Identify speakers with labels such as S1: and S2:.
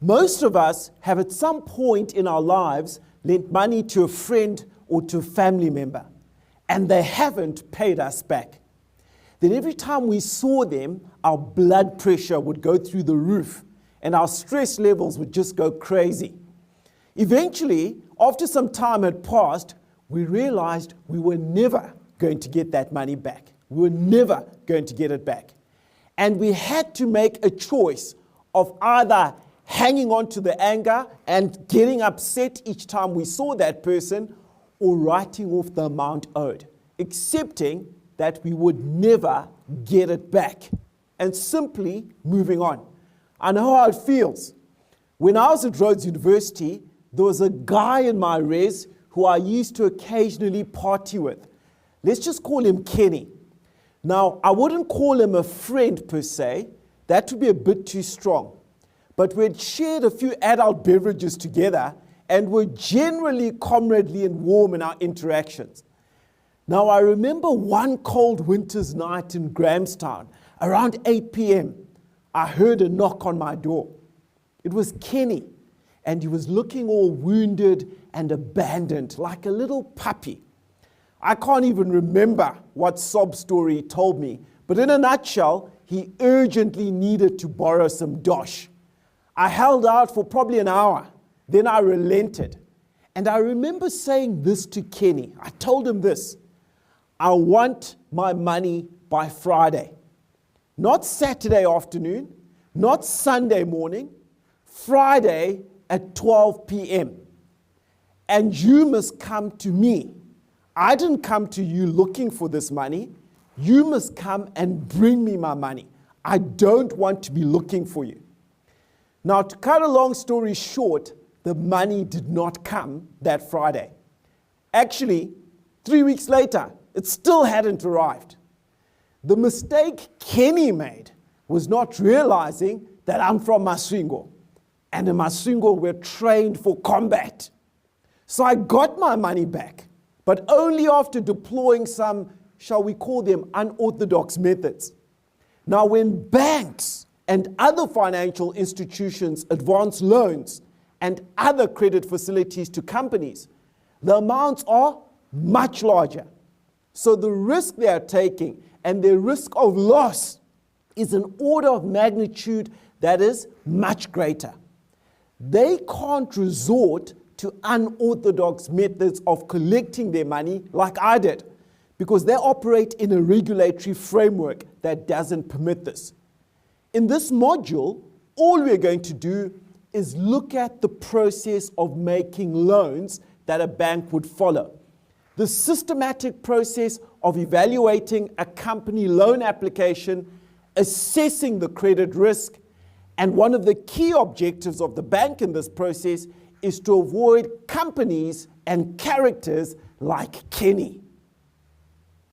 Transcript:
S1: Most of us have at some point in our lives lent money to a friend or to a family member, and they haven't paid us back. Then every time we saw them, our blood pressure would go through the roof and our stress levels would just go crazy. Eventually, after some time had passed, we realized we were never going to get that money back. We were never going to get it back. And we had to make a choice of either hanging on to the anger and getting upset each time we saw that person, or writing off the amount owed, accepting that we would never get it back, and simply moving on. I know how it feels. When I was at Rhodes University, there was a guy in my res who I used to occasionally party with. Let's just call him Kenny. Now, I wouldn't call him a friend per se. That would be a bit too strong. But we'd shared a few adult beverages together and were generally comradely and warm in our interactions. Now, I remember one cold winter's night in Grahamstown, around 8 p.m., I heard a knock on my door. It was Kenny, and he was looking all wounded and abandoned, like a little puppy. I can't even remember what sob story he told me, but in a nutshell, he urgently needed to borrow some dosh. I held out for probably an hour. Then I relented. And I remember saying this to Kenny. I told him this: I want my money by Friday. Not Saturday afternoon, not Sunday morning, Friday at 12 p.m. And you must come to me. I didn't come to you looking for this money. You must come and bring me my money. I don't want to be looking for you. Now, to cut a long story short, the money did not come that Friday. Actually, 3 weeks later, it still hadn't arrived. The mistake Kenny made was not realizing that I'm from Masvingo, and in Masvingo we're trained for combat. So I got my money back, but only after deploying some, shall we call them, unorthodox methods. Now, when banks and other financial institutions advance loans and other credit facilities to companies, the amounts are much larger. So the risk they are taking and their risk of loss is an order of magnitude that is much greater. They can't resort to unorthodox methods of collecting their money like I did, because they operate in a regulatory framework that doesn't permit this. In this module, all we're going to do is look at the process of making loans that a bank would follow. The systematic process of evaluating a company loan application, assessing the credit risk, and one of the key objectives of the bank in this process is to avoid companies and characters like Kenny.